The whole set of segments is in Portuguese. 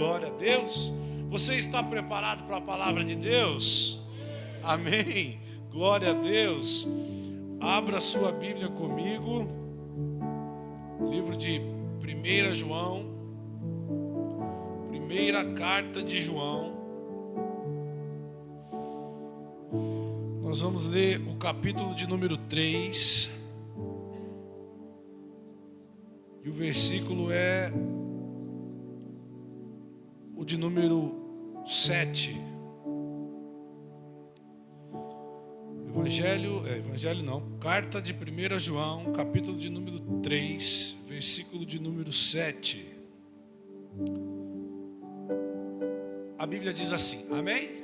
Glória a Deus. Você está preparado para a palavra de Deus? Amém. Glória a Deus. Abra sua Bíblia comigo. Livro de 1 João. Primeira carta de João. Nós vamos ler o capítulo de número 3. E o versículo é o de número 7. Carta de 1 João, capítulo de número 3, versículo de número 7. A Bíblia diz assim, amém?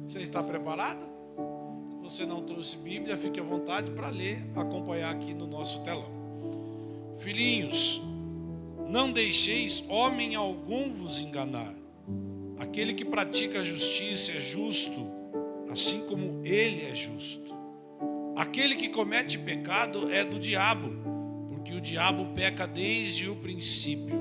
Você está preparado? Se você não trouxe Bíblia, fique à vontade para ler, acompanhar aqui no nosso telão. Filhinhos, não deixeis homem algum vos enganar. Aquele que pratica a justiça é justo, assim como ele é justo. Aquele que comete pecado é do diabo, porque o diabo peca desde o princípio.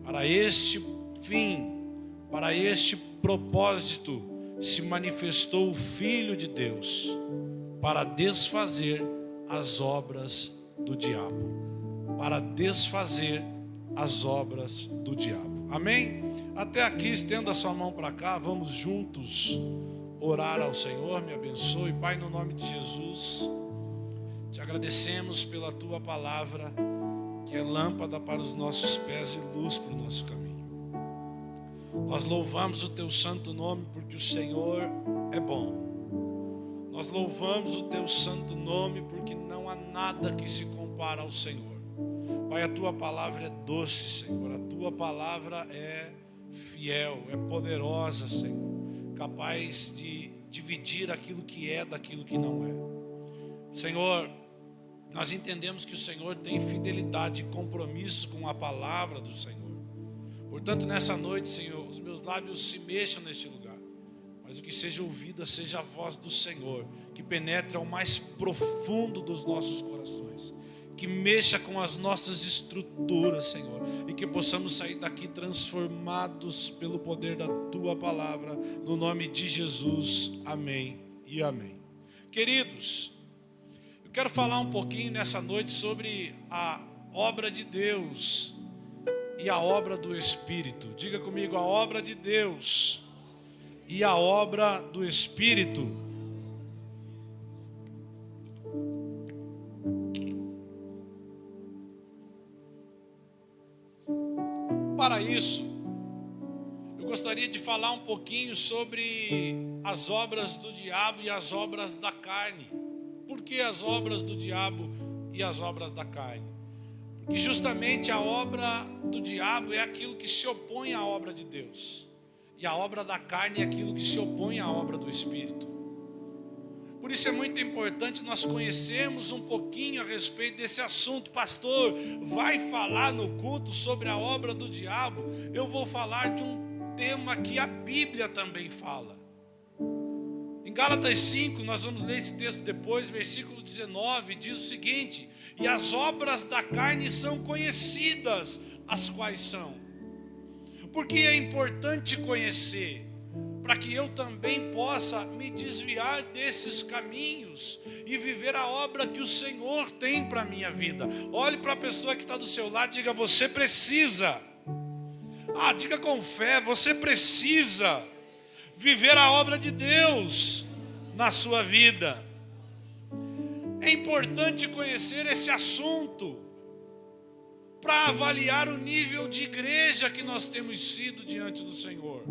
Para este fim, para este propósito, se manifestou o Filho de Deus, para desfazer as obras do diabo. Para desfazer as obras do diabo. Amém? Até aqui, estenda a sua mão para cá, vamos juntos orar ao Senhor. Me abençoe, Pai, no nome de Jesus. Te agradecemos pela Tua palavra, que é lâmpada para os nossos pés e luz para o nosso caminho. Nós louvamos o Teu santo nome, porque o Senhor é bom. Nós louvamos o Teu santo nome, porque não há nada que se compara ao Senhor. Pai, a Tua palavra é doce, Senhor. A Tua palavra é fiel, é poderosa, Senhor. Capaz de dividir aquilo que é daquilo que não é. Senhor, nós entendemos que o Senhor tem fidelidade e compromisso com a palavra do Senhor. Portanto, nessa noite, Senhor, os meus lábios se mexam neste lugar. Mas o que seja ouvida seja a voz do Senhor, que penetra ao mais profundo dos nossos corações. Que mexa com as nossas estruturas, Senhor, e que possamos sair daqui transformados pelo poder da Tua palavra, no nome de Jesus, amém e amém. Queridos, eu quero falar um pouquinho nessa noite sobre a obra de Deus e a obra do Espírito. Diga comigo, a obra de Deus e a obra do Espírito. Para isso, eu gostaria de falar um pouquinho sobre as obras do diabo e as obras da carne. Por que as obras do diabo e as obras da carne? Porque justamente a obra do diabo é aquilo que se opõe à obra de Deus. E a obra da carne é aquilo que se opõe à obra do Espírito. Por isso é muito importante nós conhecermos um pouquinho a respeito desse assunto. Pastor, vai falar no culto sobre a obra do diabo? Eu vou falar de um tema que a Bíblia também fala. Em Gálatas 5, nós vamos ler esse texto depois, versículo 19, diz o seguinte: e as obras da carne são conhecidas, as quais são. Porque é importante conhecer, para que eu também possa me desviar desses caminhos e viver a obra que o Senhor tem para a minha vida. Olhe para a pessoa que está do seu lado e diga, você precisa. Diga com fé, você precisa viver a obra de Deus na sua vida. É importante conhecer esse assunto para avaliar o nível de igreja que nós temos sido diante do Senhor.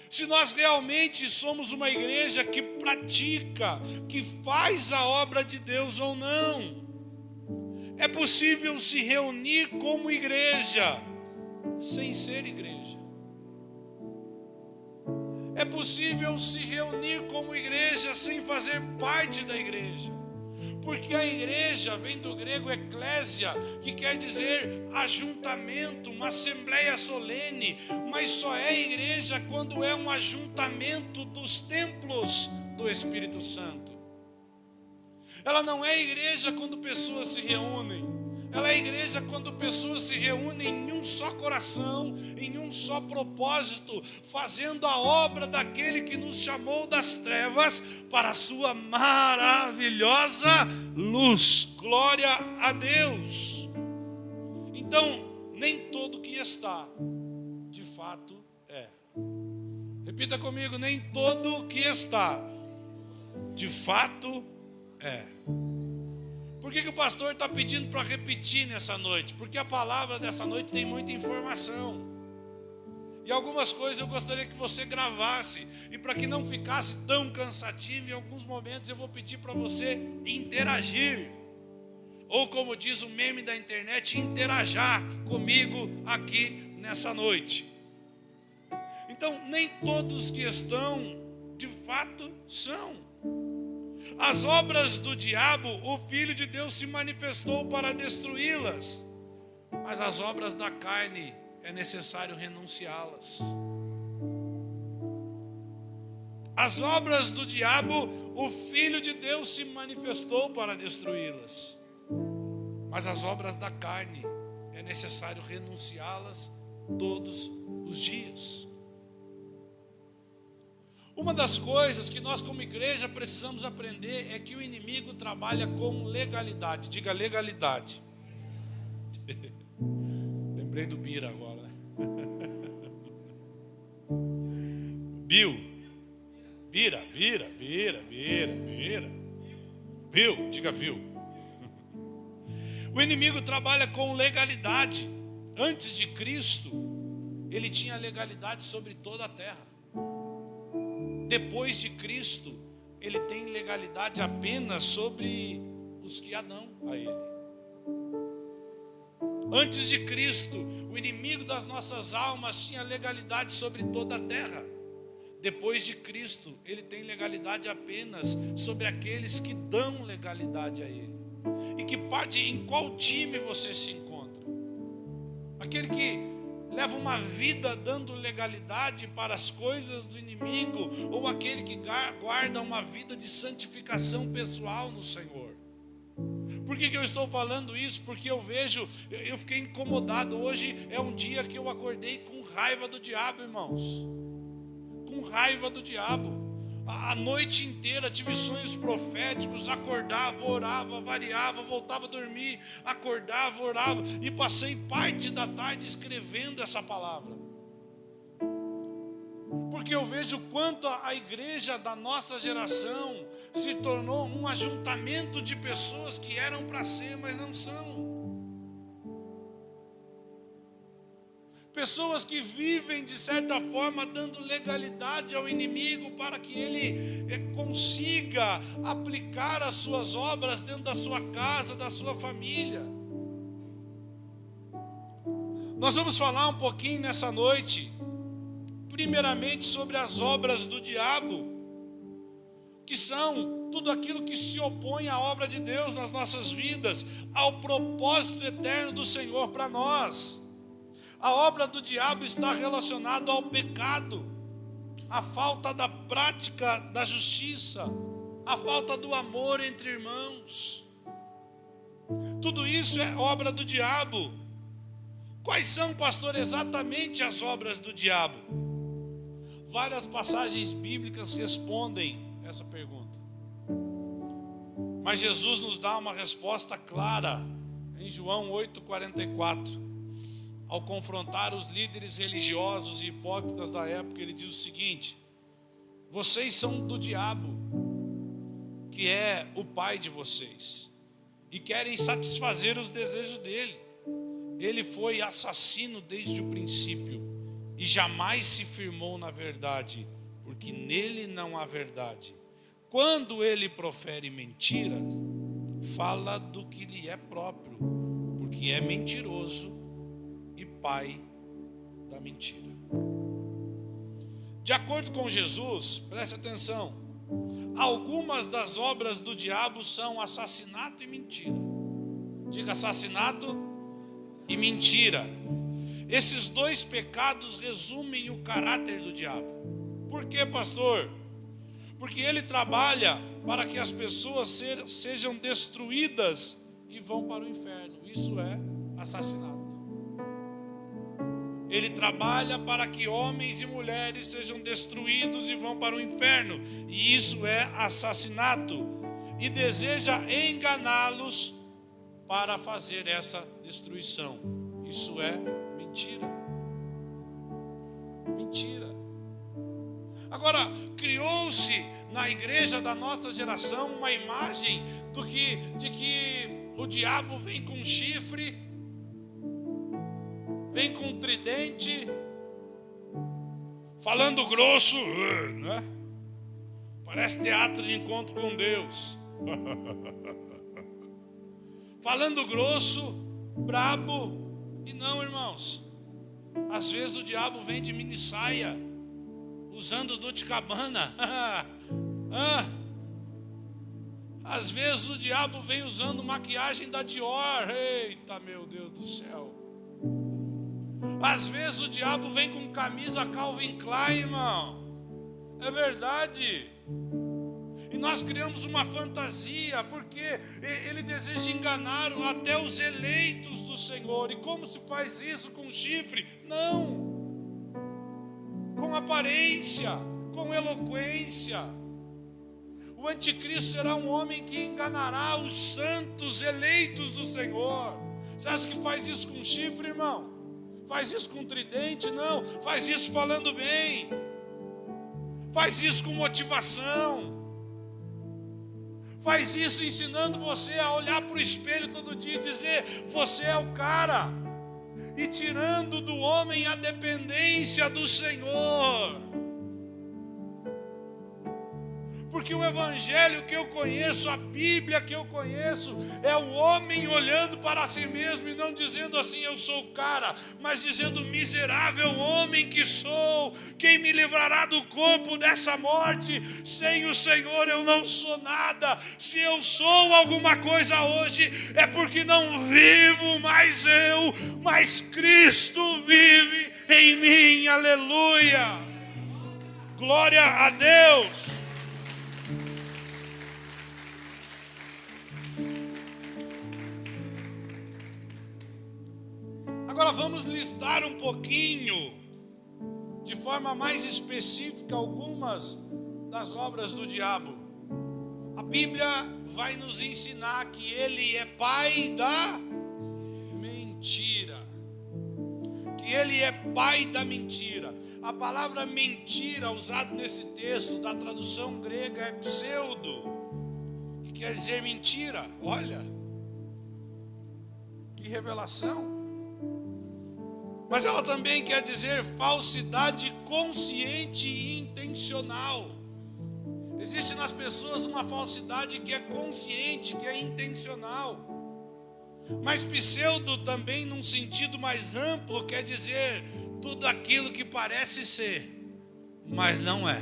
Se nós realmente somos uma igreja que pratica, que faz a obra de Deus ou não. É possível se reunir como igreja, sem ser igreja. É possível se reunir como igreja, sem fazer parte da igreja. Porque a igreja vem do grego eclésia, que quer dizer ajuntamento, uma assembleia solene, mas só é igreja quando é um ajuntamento dos templos do Espírito Santo. Ela não é igreja quando pessoas se reúnem, Ela é a igreja quando pessoas se reúnem em um só coração, em um só propósito, fazendo a obra daquele que nos chamou das trevas para a sua maravilhosa luz. Glória a Deus. Então, nem todo que está, de fato é. Repita comigo, nem todo que está, de fato é. Por que o pastor está pedindo para repetir nessa noite? Porque a palavra dessa noite tem muita informação. E algumas coisas eu gostaria que você gravasse. E para que não ficasse tão cansativo, em alguns momentos eu vou pedir para você interagir. Ou como diz o meme da internet, interajar comigo aqui nessa noite. Então, nem todos que estão, de fato, são. As obras do diabo, o Filho de Deus se manifestou para destruí-las. Mas as obras da carne, é necessário renunciá-las. As obras do diabo, o Filho de Deus se manifestou para destruí-las. Mas as obras da carne, é necessário renunciá-las todos os dias. Uma das coisas que nós como igreja precisamos aprender é que o inimigo trabalha com legalidade. Diga legalidade. Lembrei do Bira agora, né? Bira. Viu, diga viu. O inimigo trabalha com legalidade. Antes de Cristo, ele tinha legalidade sobre toda a terra. Depois de Cristo, ele tem legalidade apenas sobre os que adão a ele. Antes de Cristo, o inimigo das nossas almas tinha legalidade sobre toda a terra. Depois de Cristo, ele tem legalidade apenas sobre aqueles que dão legalidade a ele. E que parte, em qual time você se encontra? Aquele que leva uma vida dando legalidade para as coisas do inimigo, ou aquele que guarda uma vida de santificação pessoal no Senhor? Por que eu estou falando isso? Porque eu fiquei incomodado. Hoje é um dia que eu acordei com raiva do diabo, irmãos. Com raiva do diabo. A noite inteira tive sonhos proféticos, acordava, orava, variava, voltava a dormir, acordava, orava, e passei parte da tarde escrevendo essa palavra. Porque eu vejo quanto a igreja da nossa geração se tornou um ajuntamento de pessoas que eram para ser, mas não são. Pessoas que vivem de certa forma dando legalidade ao inimigo para que ele consiga aplicar as suas obras dentro da sua casa, da sua família. Nós vamos falar um pouquinho nessa noite, primeiramente sobre as obras do diabo, que são tudo aquilo que se opõe à obra de Deus nas nossas vidas, ao propósito eterno do Senhor para nós. A obra do diabo está relacionada ao pecado, à falta da prática da justiça, à falta do amor entre irmãos. Tudo isso é obra do diabo. Quais são, pastor, exatamente as obras do diabo? Várias passagens bíblicas respondem essa pergunta. Mas Jesus nos dá uma resposta clara em João 8,44. Ao confrontar os líderes religiosos e hipócritas da época, ele diz o seguinte: vocês são do diabo, que é o pai de vocês, e querem satisfazer os desejos dele. Ele foi assassino desde o princípio e jamais se firmou na verdade, porque nele não há verdade. Quando ele profere mentira, fala do que lhe é próprio, porque é mentiroso e pai da mentira. De acordo com Jesus, preste atenção, algumas das obras do diabo são assassinato e mentira. Diga assassinato e mentira. Esses dois pecados resumem o caráter do diabo. Por quê, pastor? Porque ele trabalha para que as pessoas sejam destruídas e vão para o inferno. Isso é assassinato. Ele trabalha para que homens e mulheres sejam destruídos e vão para o inferno. E isso é assassinato. E deseja enganá-los para fazer essa destruição. Isso é mentira. Mentira. Agora, criou-se na igreja da nossa geração uma imagem de que o diabo vem com chifre, vem com um tridente, falando grosso, né? Parece teatro de encontro com Deus. Falando grosso, brabo. E não, irmãos, às vezes o diabo vem de mini saia, usando Dolce & Gabbana. Às vezes o diabo vem usando maquiagem da Dior. Eita, meu Deus do céu. Às vezes o diabo vem com camisa Calvin Klein, irmão. É verdade. E nós criamos uma fantasia, porque ele deseja enganar até os eleitos do Senhor. E como se faz isso com chifre? Não. Com aparência, com eloquência. O anticristo será um homem que enganará os santos eleitos do Senhor. Você acha que faz isso com chifre, irmão? Faz isso com tridente? Não. Faz isso falando bem. Faz isso com motivação. Faz isso ensinando você a olhar para o espelho todo dia e dizer: você é o cara. E tirando do homem a dependência do Senhor. Porque o evangelho que eu conheço, a Bíblia que eu conheço, é o homem olhando para si mesmo e não dizendo assim: eu sou o cara, mas dizendo: miserável homem que sou, quem me livrará do corpo dessa morte? Sem o Senhor eu não sou nada. Se eu sou alguma coisa hoje, é porque não vivo mais eu, mas Cristo vive em mim. Aleluia, glória a Deus. Agora vamos listar um pouquinho, de forma mais específica, algumas das obras do diabo. A Bíblia vai nos ensinar que ele é pai da mentira. Que ele é pai da mentira. A palavra mentira usada nesse texto, da tradução grega, é pseudo, que quer dizer mentira. Olha, que revelação. Mas ela também quer dizer falsidade consciente e intencional. Existe nas pessoas uma falsidade que é consciente, que é intencional. Mas pseudo também, num sentido mais amplo, quer dizer tudo aquilo que parece ser, mas não é.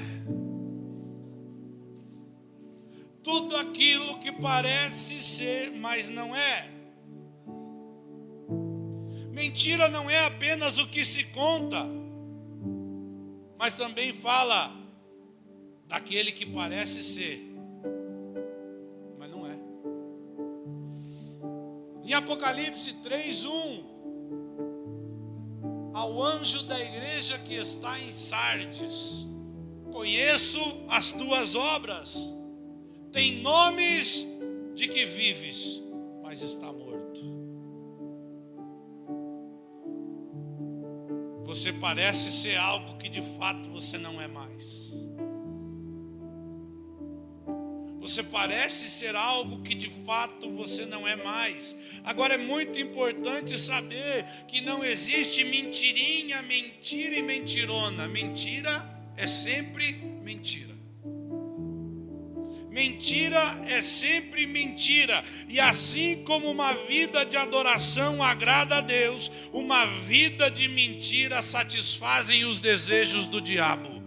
Tudo aquilo que parece ser, mas não é. Mentira não é apenas o que se conta, mas também fala daquele que parece ser, mas não é. Em Apocalipse 3:1, ao anjo da igreja que está em Sardes: conheço as tuas obras, tem nomes de que vives, mas está morto. Você parece ser algo que de fato você não é mais. Você parece ser algo que de fato você não é mais. Agora é muito importante saber que não existe mentirinha, mentira e mentirona. Mentira é sempre mentira. Mentira é sempre mentira. E assim como uma vida de adoração agrada a Deus, uma vida de mentira satisfazem os desejos do diabo.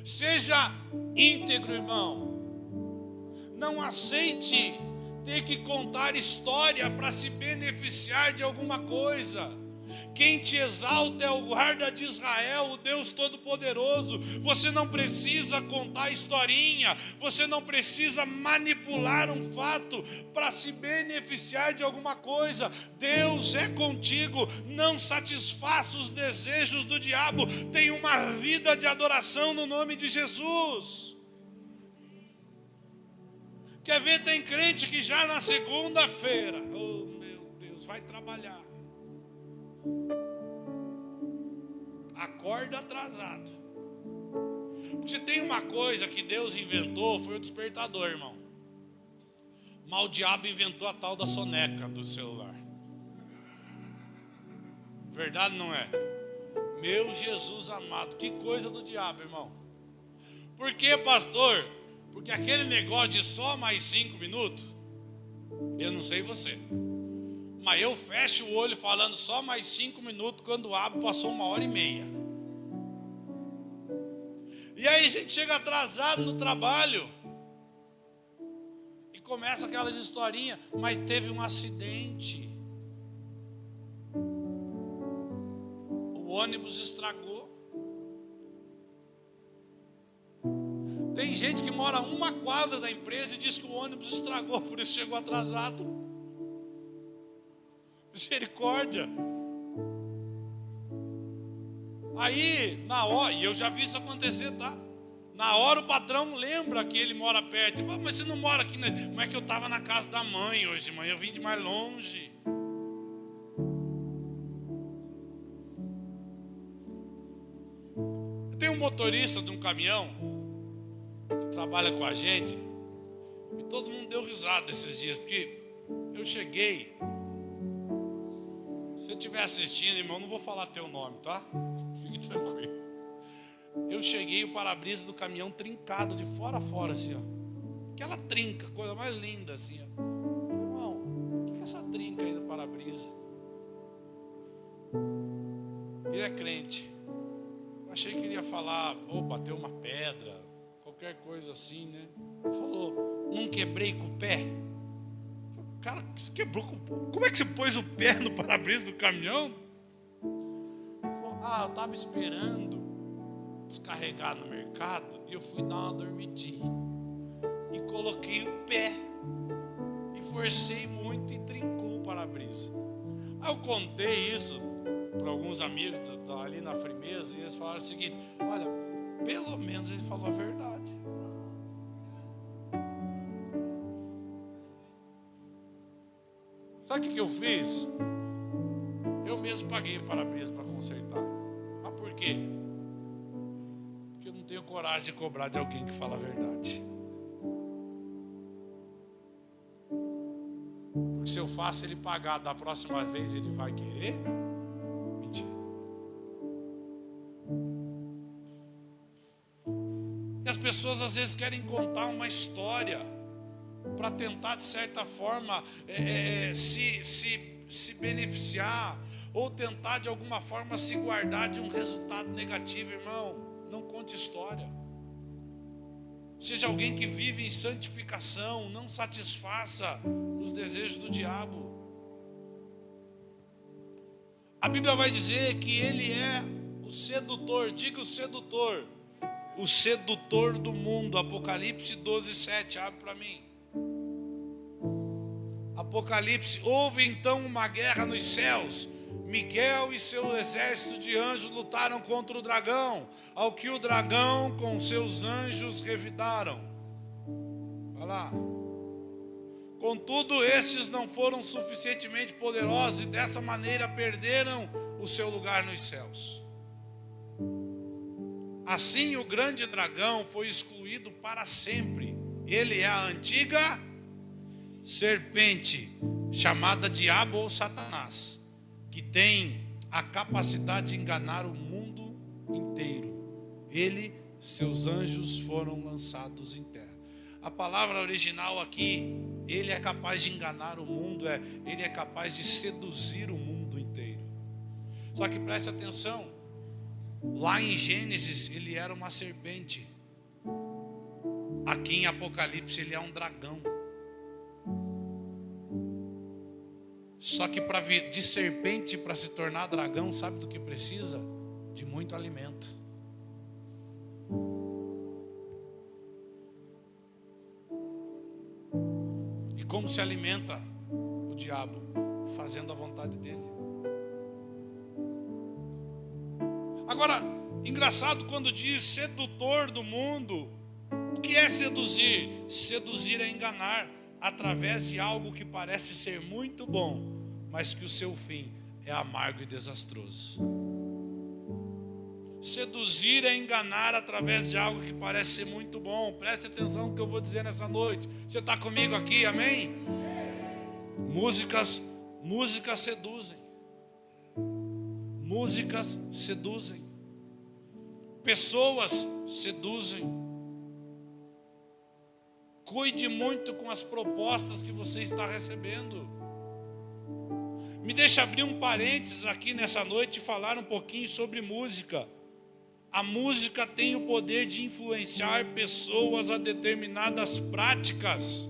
Seja íntegro, irmão. Não aceite ter que contar história para se beneficiar de alguma coisa. Quem te exalta é o guarda de Israel, o Deus Todo-Poderoso. Você não precisa contar historinha, você não precisa manipular um fato para se beneficiar de alguma coisa. Deus é contigo, não satisfaça os desejos do diabo. Tenha uma vida de adoração no nome de Jesus. Quer ver, tem crente que já na segunda-feira, oh meu Deus, vai trabalhar. Acorda atrasado. Porque se tem uma coisa que Deus inventou, foi o despertador, irmão. Mas o diabo inventou a tal da soneca do celular. Verdade não é? Meu Jesus amado, que coisa do diabo, irmão. Por que, pastor? Porque aquele negócio de só mais 5 minutos, eu não sei você, mas eu fecho o olho falando só mais 5 minutos, quando abro passou 1h30. E aí a gente chega atrasado no trabalho e começa aquelas historinhas, mas teve um acidente, o ônibus estragou. Tem gente que mora a 1 quadra da empresa e diz que o ônibus estragou, por isso chegou atrasado. Misericórdia. Aí, na hora, e eu já vi isso acontecer, tá? Na hora o patrão lembra que ele mora perto. Ele fala, mas você não mora aqui, né? Como é que eu estava na casa da mãe hoje de manhã? Eu vim de mais longe. Eu tenho um motorista de um caminhão que trabalha com a gente, e todo mundo deu risada esses dias, porque eu cheguei. Se você estiver assistindo, irmão, não vou falar teu nome, tá? Fique tranquilo. Eu cheguei, o para-brisa do caminhão trincado de fora a fora, assim, ó. Aquela trinca, coisa mais linda, assim, ó. Irmão, o que é essa trinca aí no para-brisa? Ele é crente. Eu achei que ele ia falar, pô, bateu uma pedra, qualquer coisa assim, né? Ele falou, não quebrei com o pé. Cara, você quebrou com... Como é que você pôs o pé no para-brisa do caminhão? Ele falou, eu estava esperando descarregar no mercado e eu fui dar uma dormidinha e coloquei o pé e forcei muito e trincou o para-brisa. Aí eu contei isso para alguns amigos ali na firmeza e eles falaram o seguinte, olha, pelo menos ele falou a verdade. Sabe o que eu fiz? Eu mesmo paguei o para-brisa para consertar. Mas por quê? Porque eu não tenho coragem de cobrar de alguém que fala a verdade. Porque se eu faço ele pagar da próxima vez, ele vai querer? Mentira. E as pessoas às vezes querem contar uma história para tentar, de certa forma, se beneficiar, ou tentar, de alguma forma, se guardar de um resultado negativo. Irmão, não conte história. Seja alguém que vive em santificação, não satisfaça os desejos do diabo. A Bíblia vai dizer que ele é o sedutor, diga o sedutor do mundo. Apocalipse 12:7, abre para mim. Apocalipse, houve então uma guerra nos céus. Miguel e seu exército de anjos lutaram contra o dragão, ao que o dragão com seus anjos revidaram. Olha lá. Contudo, estes não foram suficientemente poderosos e dessa maneira perderam o seu lugar nos céus. Assim, o grande dragão foi excluído para sempre. Ele é a antiga serpente, chamada Diabo ou Satanás, que tem a capacidade de enganar o mundo inteiro. Ele, seus anjos foram lançados em terra. A palavra original aqui, ele é capaz de enganar o mundo, ele é capaz de seduzir o mundo inteiro. Só que preste atenção, lá em Gênesis ele era uma serpente, aqui em Apocalipse ele é um dragão. Só que para vir de serpente para se tornar dragão, sabe do que precisa? De muito alimento. E como se alimenta o diabo? Fazendo a vontade dele. Agora, engraçado quando diz sedutor do mundo. O que é seduzir? Seduzir é enganar através de algo que parece ser muito bom, mas que o seu fim é amargo e desastroso. Seduzir é enganar através de algo que parece ser muito bom. Preste atenção no que eu vou dizer nessa noite. Você está comigo aqui, amém? Músicas seduzem. Músicas seduzem. Pessoas seduzem. Cuide muito com as propostas que você está recebendo. Me deixa abrir um parênteses aqui nessa noite e falar um pouquinho sobre música. A música tem o poder de influenciar pessoas a determinadas práticas.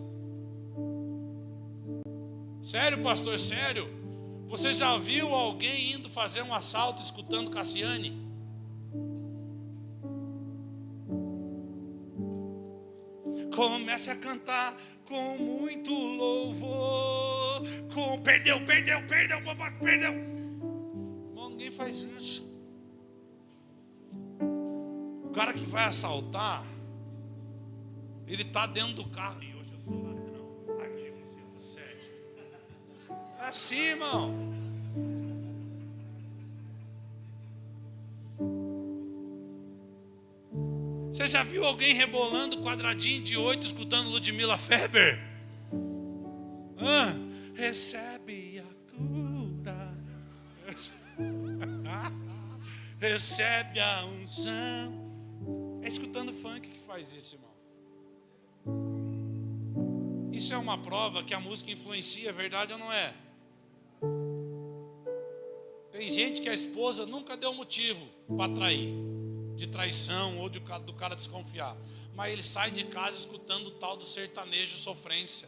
Sério, pastor, sério? Você já viu alguém indo fazer um assalto escutando Cassiane? Comece a cantar com muito louvor. Perdeu. Não, ninguém faz isso. O cara que vai assaltar, ele está dentro do carro. E hoje eu sou ladrão. Artigo 107. É assim, irmão. Você já viu alguém rebolando quadradinho de 8 escutando Ludmilla Feber? Recebe a cura. Recebe a unção. É escutando funk que faz isso, irmão. Isso é uma prova que a música influencia, é verdade ou não é? Tem gente que a esposa nunca deu motivo para trair, de traição ou do cara desconfiar, mas ele sai de casa escutando o tal do sertanejo sofrência,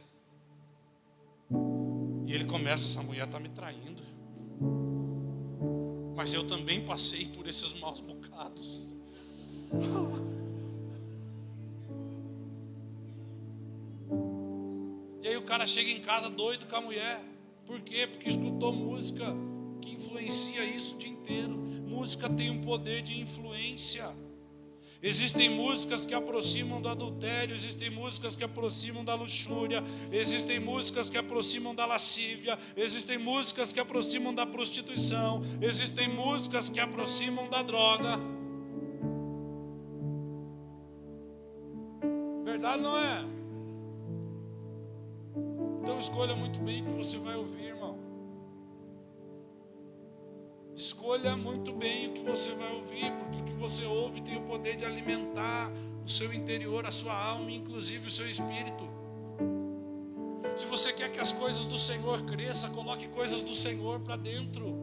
e ele começa: essa mulher está me traindo, mas eu também passei por esses maus bocados. E aí o cara chega em casa doido com a mulher. Por quê? Porque escutou música que influencia isso o dia inteiro. Música tem um poder de influência. Existem músicas que aproximam do adultério, existem músicas que aproximam da luxúria, existem músicas que aproximam da lascívia, existem músicas que aproximam da prostituição, existem músicas que aproximam da droga. Verdade não é? Então escolha muito bem o que você vai ouvir, irmão. Escolha muito bem o que você vai ouvir, porque o que você ouve tem o poder de alimentar o seu interior, a sua alma, inclusive o seu espírito. Se você quer que as coisas do Senhor cresçam, coloque coisas do Senhor para dentro.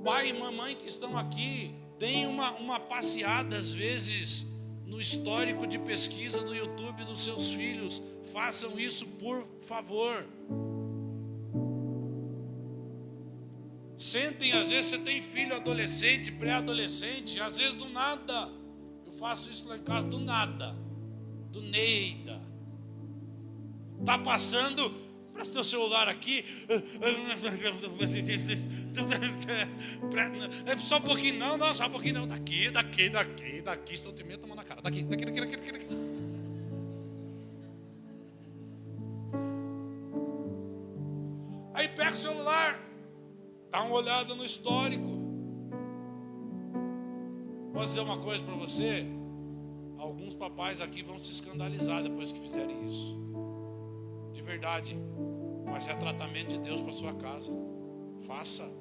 Pai e mamãe que estão aqui, deem uma passeada às vezes no histórico de pesquisa do YouTube dos seus filhos. Façam isso, por favor. Sentem, às vezes você tem filho adolescente, pré-adolescente, às vezes do nada. Eu faço isso lá em casa, do nada. Do Neida. Está passando, presta o celular aqui. Só um pouquinho, não, só um pouquinho não. Daqui. Estou temendo, tomando na cara. Daqui. Aí pega o celular. Dá uma olhada no histórico. Posso dizer uma coisa para você? Alguns papais aqui vão se escandalizar depois que fizerem isso. De verdade. Mas é tratamento de Deus para sua casa. Faça.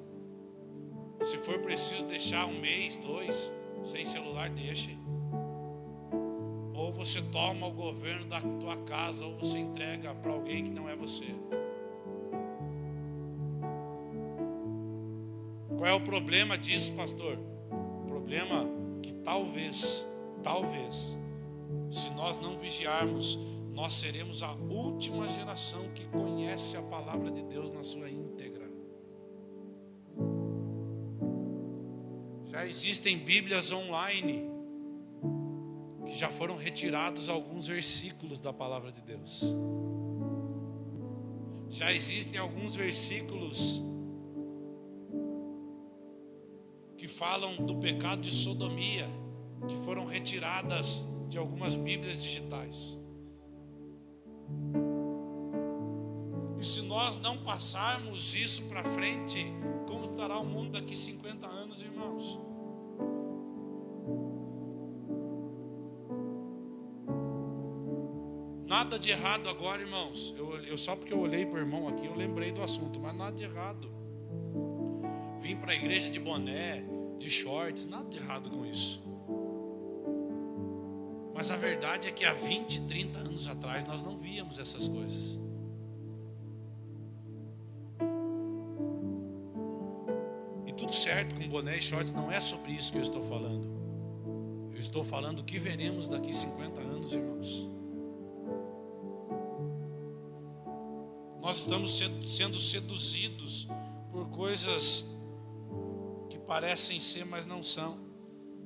Se for preciso deixar 1 mês, 2, sem celular, deixe. Ou você toma o governo da tua casa, ou você entrega para alguém que não é você. Qual é o problema disso, pastor? O problema é que talvez, se nós não vigiarmos, nós seremos a última geração que conhece a palavra de Deus na sua íntegra. Já existem Bíblias online que já foram retirados alguns versículos da palavra de Deus. Já existem alguns versículos que falam do pecado de sodomia, que foram retiradas de algumas Bíblias digitais. E se nós não passarmos isso para frente, como estará o mundo daqui 50 anos, irmãos? Nada de errado agora, irmãos. Eu só porque eu olhei para o irmão aqui, eu lembrei do assunto, mas nada de errado. Vim para a igreja de boné, de shorts, nada de errado com isso. Mas a verdade é que há 20, 30 anos atrás nós não víamos essas coisas. E tudo certo com boné e shorts, não é sobre isso que eu estou falando. Eu estou falando o que veremos daqui 50 anos, irmãos. Nós estamos sendo seduzidos por coisas que parecem ser, mas não são.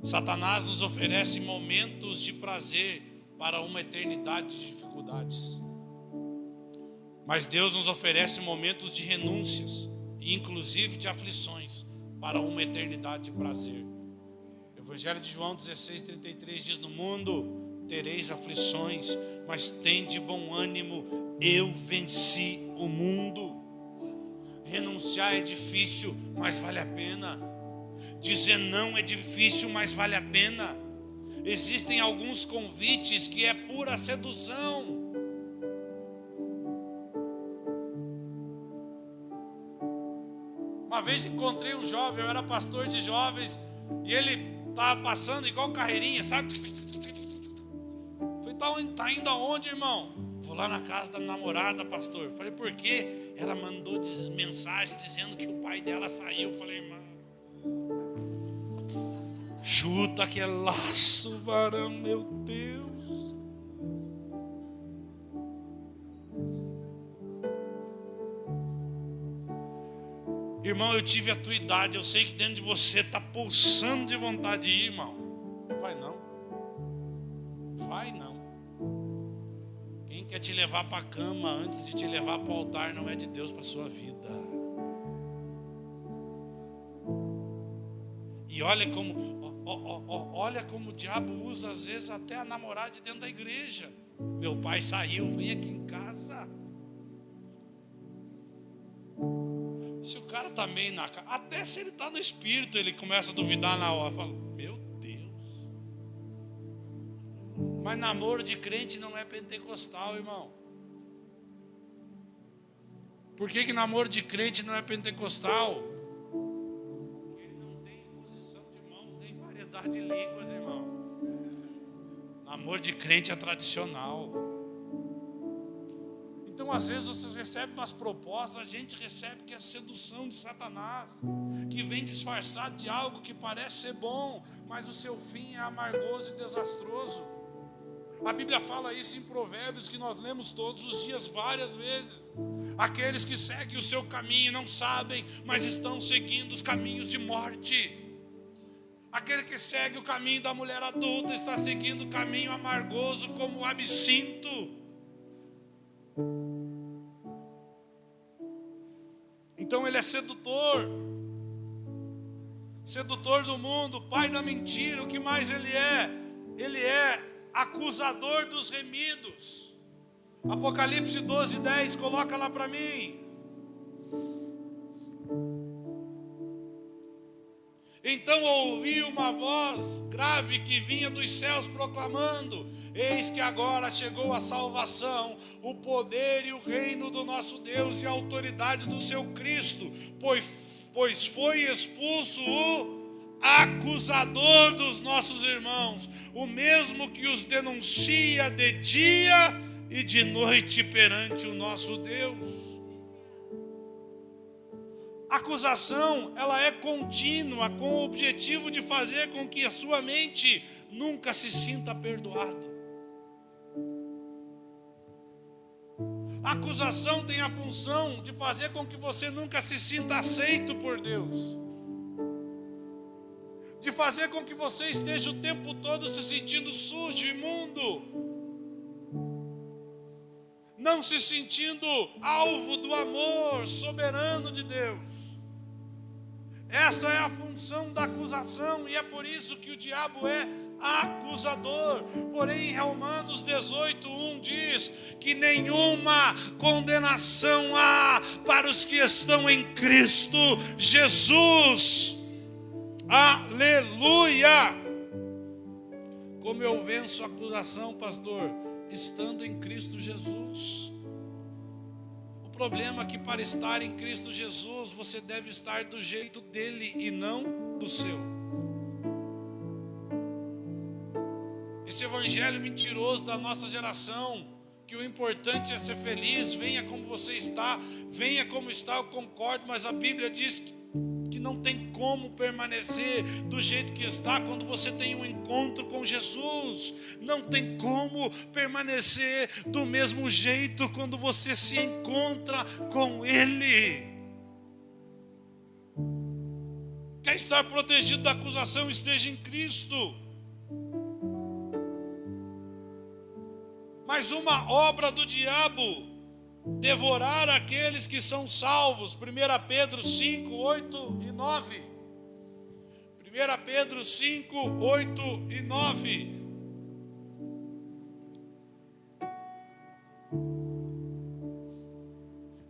Satanás nos oferece momentos de prazer para uma eternidade de dificuldades. Mas Deus nos oferece momentos de renúncias, e inclusive de aflições, para uma eternidade de prazer. O Evangelho de João 16:33 diz: no mundo tereis aflições, mas tende bom ânimo, eu venci o mundo. Renunciar é difícil, mas vale a pena. Dizer não é difícil, mas vale a pena. Existem alguns convites que é pura sedução. Uma vez encontrei um jovem, eu era pastor de jovens, e ele estava passando igual carreirinha, sabe? Falei, tá indo aonde, irmão? Vou lá na casa da namorada, pastor. Falei, por quê? Ela mandou mensagem dizendo que o pai dela saiu. Falei, irmão, chuta que é laço, varão, meu Deus. Irmão, eu tive a tua idade, eu sei que dentro de você está pulsando de vontade de ir, irmão. Vai não. Vai não. Quem quer te levar para a cama antes de te levar para o altar não é de Deus para a sua vida. E olha como o diabo usa às vezes até a namorada de dentro da igreja. Meu pai saiu, vem aqui em casa. Se o cara está meio na casa, até se ele está no espírito, ele começa a duvidar na hora. Fala, meu Deus. Mas namoro de crente não é pentecostal, irmão. Por que namoro de crente não é pentecostal? Porque ele não tem imposição de mãos, nem variedade de línguas, irmão. Namoro de crente é tradicional. Então, às vezes, você recebe umas propostas, a gente recebe que é sedução de Satanás, que vem disfarçado de algo que parece ser bom, mas o seu fim é amargoso e desastroso. A Bíblia fala isso em Provérbios, que nós lemos todos os dias, várias vezes. Aqueles que seguem o seu caminho não sabem, mas estão seguindo os caminhos de morte. Aquele que segue o caminho da mulher adulta está seguindo o caminho amargoso como o absinto. Então ele é sedutor do mundo, pai da mentira. O que mais ele é? Ele é acusador dos remidos. Apocalipse 12:10, coloca lá para mim. Então ouvi uma voz grave que vinha dos céus proclamando: eis que agora chegou a salvação, o poder e o reino do nosso Deus e a autoridade do seu Cristo, pois foi expulso o acusador dos nossos irmãos, o mesmo que os denuncia de dia e de noite perante o nosso Deus. A acusação, ela é contínua, com o objetivo de fazer com que a sua mente nunca se sinta perdoado. A acusação tem a função de fazer com que você nunca se sinta aceito por Deus, de fazer com que você esteja o tempo todo se sentindo sujo, imundo, não se sentindo alvo do amor soberano de Deus. Essa é a função da acusação, e é por isso que o diabo é acusador. Porém, em Romanos 18:1 diz que nenhuma condenação há para os que estão em Cristo Jesus. Aleluia! Como eu venço a acusação, pastor? Estando em Cristo Jesus. O problema é que para estar em Cristo Jesus, você deve estar do jeito dele e não do seu. Esse evangelho mentiroso da nossa geração, que o importante é ser feliz, venha como você está, venha como está, eu concordo, mas a Bíblia diz que não tem como permanecer do jeito que está quando você tem um encontro com Jesus. Não tem como permanecer do mesmo jeito quando você se encontra com Ele. Quer estar protegido da acusação? Esteja em Cristo. Mas uma obra do diabo: devorar aqueles que são salvos. 1 Pedro 5, 8 e 9. 1 Pedro 5, 8 e 9.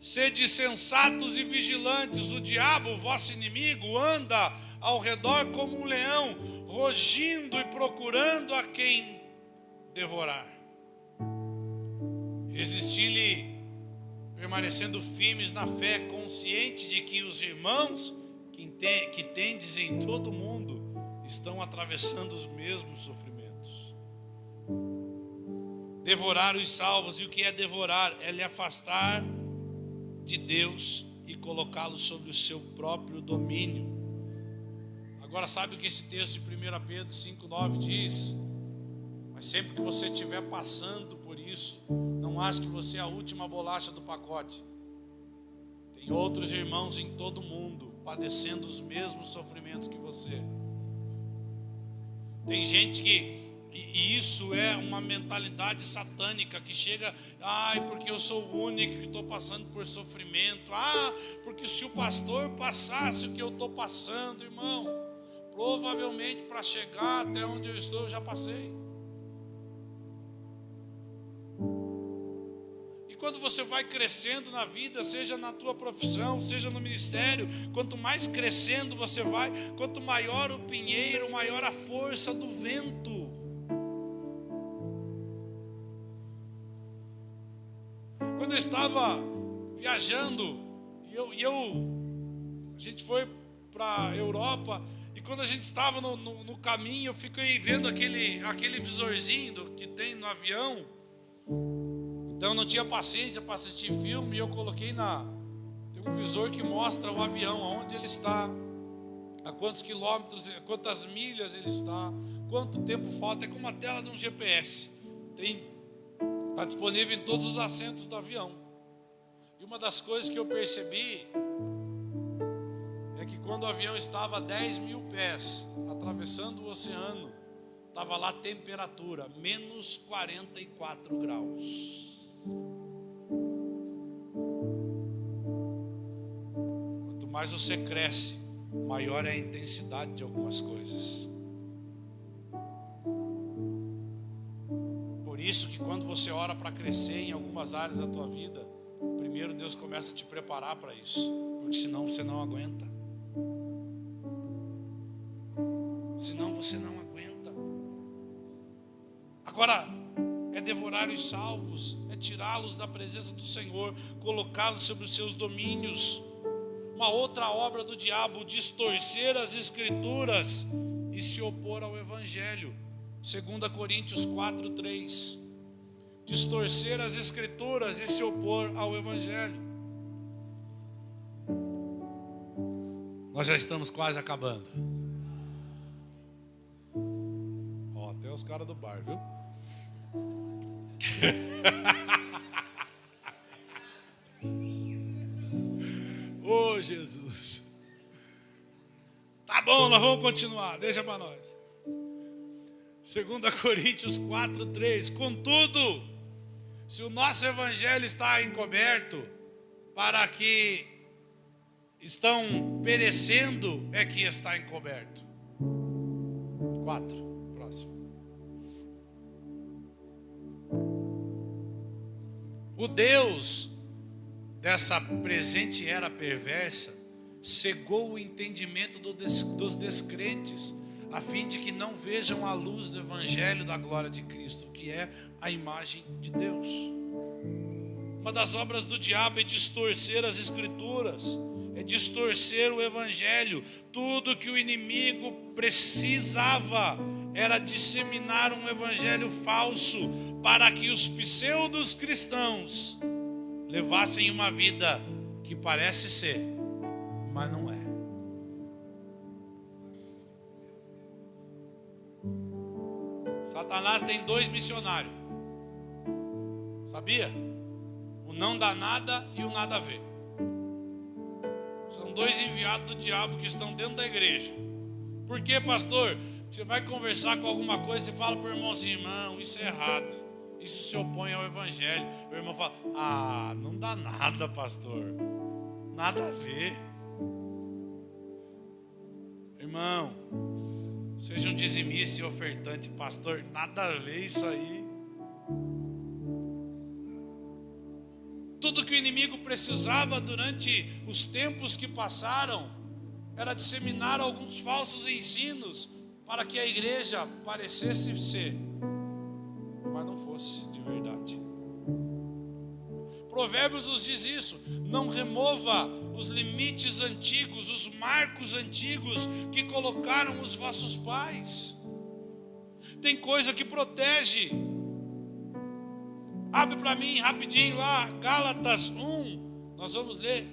Sede sensatos e vigilantes, o diabo, vosso inimigo, anda ao redor como um leão, rugindo e procurando a quem devorar. Resisti-lhe, permanecendo firmes na fé, consciente de que os irmãos que tendes em todo o mundo estão atravessando os mesmos sofrimentos. Devorar os salvos, e o que é devorar? É lhe afastar de Deus e colocá-lo sobre o seu próprio domínio. Agora, sabe o que esse texto de 1 Pedro 5,9 diz? Mas sempre que você estiver passando por isso, não ache que você é a última bolacha do pacote. Tem outros irmãos em todo mundo padecendo os mesmos sofrimentos que você. Tem gente que, e isso é uma mentalidade satânica, que chega, porque eu sou o único que estou passando por sofrimento. Porque se o pastor passasse o que eu estou passando, irmão, provavelmente para chegar até onde eu estou, eu já passei. Quando você vai crescendo na vida, seja na tua profissão, seja no ministério, quanto mais crescendo você vai, quanto maior o pinheiro, maior a força do vento. Quando eu estava viajando, a gente foi para a Europa, e quando a gente estava no caminho, eu fiquei vendo aquele visorzinho que tem no avião. Então eu não tinha paciência para assistir filme, e eu coloquei tem um visor que mostra o avião, aonde ele está, a quantos quilômetros, quantas milhas ele está, quanto tempo falta. É como a tela de um GPS. Está disponível em todos os assentos do avião. E uma das coisas que eu percebi é que quando o avião estava a 10 mil pés, atravessando o oceano, estava lá a temperatura, menos 44 graus. Quanto mais você cresce, maior é a intensidade de algumas coisas. Por isso que quando você ora para crescer em algumas áreas da tua vida, primeiro Deus começa a te preparar para isso, porque senão você não aguenta. Senão você não aguenta. Agora, é devorar os salvos, é tirá-los da presença do Senhor, colocá-los sobre os seus domínios. Uma outra obra do diabo: distorcer as escrituras e se opor ao evangelho. 2 Coríntios 4:3. Distorcer as escrituras e se opor ao evangelho. Nós já estamos quase acabando. Até os caras do bar, viu? Oh, Jesus. Tá bom, nós vamos continuar. Deixa para nós. 2 Coríntios 4:3. Contudo, se o nosso evangelho está encoberto, para que estão perecendo é que está encoberto. 4. Próximo. O Deus dessa presente era perversa cegou o entendimento dos descrentes, a fim de que não vejam a luz do evangelho da glória de Cristo, que é a imagem de Deus. Uma das obras do diabo é distorcer as escrituras, é distorcer o evangelho. Tudo que o inimigo precisava era disseminar um evangelho falso para que os pseudos cristãos levassem uma vida que parece ser, mas não é. Satanás tem 2 missionários, sabia? O não dá nada e o nada a ver. São 2 enviados do diabo que estão dentro da igreja. Por quê, pastor? Você vai conversar com alguma coisa e fala para o irmão assim: irmão, isso é errado, isso se opõe ao evangelho. O irmão fala: ah, não dá nada, pastor, nada a ver. Irmão, seja um dizimista e ofertante, pastor, nada a ver isso aí. Tudo que o inimigo precisava durante os tempos que passaram era disseminar alguns falsos ensinos para que a igreja parecesse ser, mas não fosse de verdade. Provérbios nos diz isso: não remova os limites antigos, os marcos antigos que colocaram os vossos pais. Tem coisa que protege. Abre para mim rapidinho lá, Gálatas 1, nós vamos ler.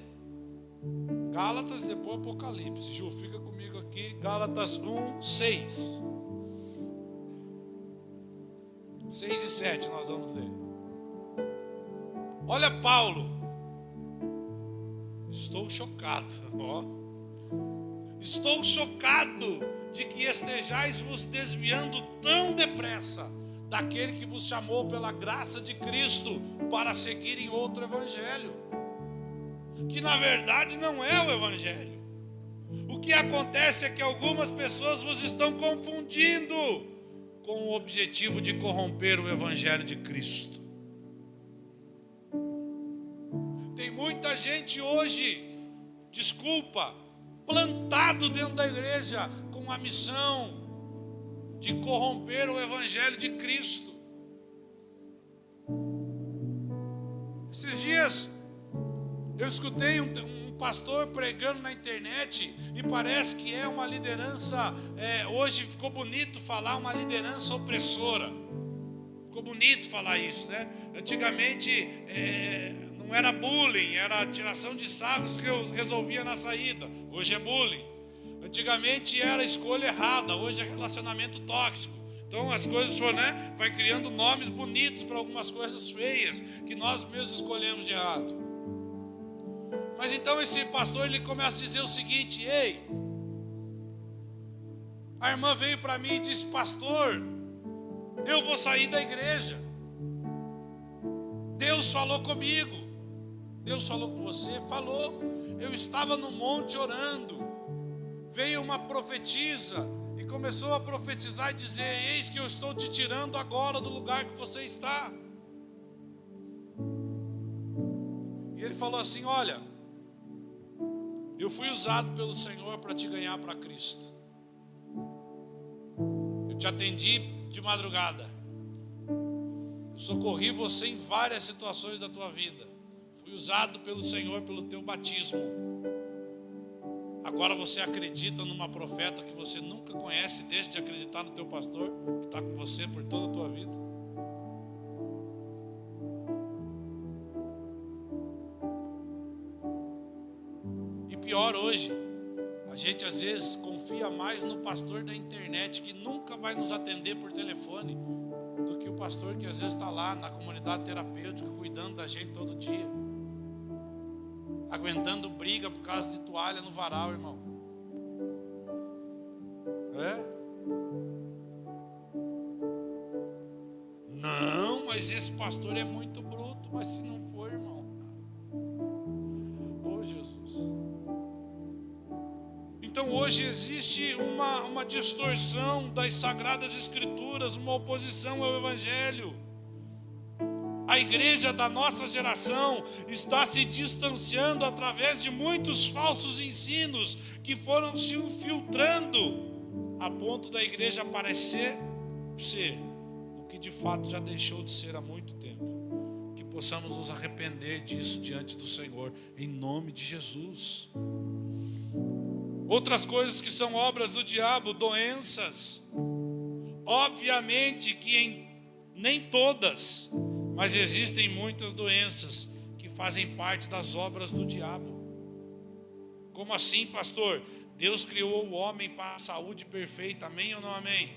Gálatas, depois Apocalipse. Ju, fica comigo aqui. Gálatas 1, 6. 6 e 7 nós vamos ler. Olha Paulo. Estou chocado. Estou chocado de que estejais vos desviando tão depressa daquele que vos chamou pela graça de Cristo para seguirem outro evangelho, que na verdade não é o evangelho. O que acontece é que algumas pessoas vos estão confundindo com o objetivo de corromper o evangelho de Cristo. Tem muita gente hoje, plantado dentro da igreja com a missão de corromper o evangelho de Cristo. Esses dias eu escutei um pastor pregando na internet e parece que é uma liderança, hoje ficou bonito falar uma liderança opressora. Ficou bonito falar isso, né? Antigamente não era bullying, era tiração de sarros que eu resolvia na saída. Hoje é bullying. Antigamente era escolha errada, hoje é relacionamento tóxico. Então as coisas foram, vai criando nomes bonitos para algumas coisas feias que nós mesmos escolhemos de errado. Mas então esse pastor ele começa a dizer o seguinte: ei, a irmã veio para mim e disse: pastor, eu vou sair da igreja. Deus falou comigo. Deus falou com você? Falou. Eu estava no monte orando. Veio uma profetisa e começou a profetizar e dizer: eis que eu estou te tirando agora do lugar que você está. E ele falou assim: olha, eu fui usado pelo Senhor para te ganhar para Cristo. Eu te atendi de madrugada. Eu socorri você em várias situações da tua vida. Fui usado pelo Senhor pelo teu batismo. Agora você acredita numa profeta que você nunca conhece, deixa de acreditar no teu pastor, que está com você por toda a tua vida. E pior hoje, a gente às vezes confia mais no pastor da internet, que nunca vai nos atender por telefone, do que o pastor que às vezes está lá na comunidade terapêutica, cuidando da gente todo dia. aguentando briga por causa de toalha no varal, irmão. Não, mas esse pastor é muito bruto. Mas se não for, irmão, oh Jesus. Então hoje existe uma distorção das Sagradas Escrituras, uma oposição ao Evangelho. A igreja da nossa geração está se distanciando através de muitos falsos ensinos que foram se infiltrando a ponto da igreja parecer ser o que de fato já deixou de ser há muito tempo. Que possamos nos arrepender disso diante do Senhor, em nome de Jesus. Outras coisas que são obras do diabo, doenças. Obviamente que nem todas, mas existem muitas doenças que fazem parte das obras do diabo. Como assim, pastor? Deus criou o homem para a saúde perfeita, amém ou não amém?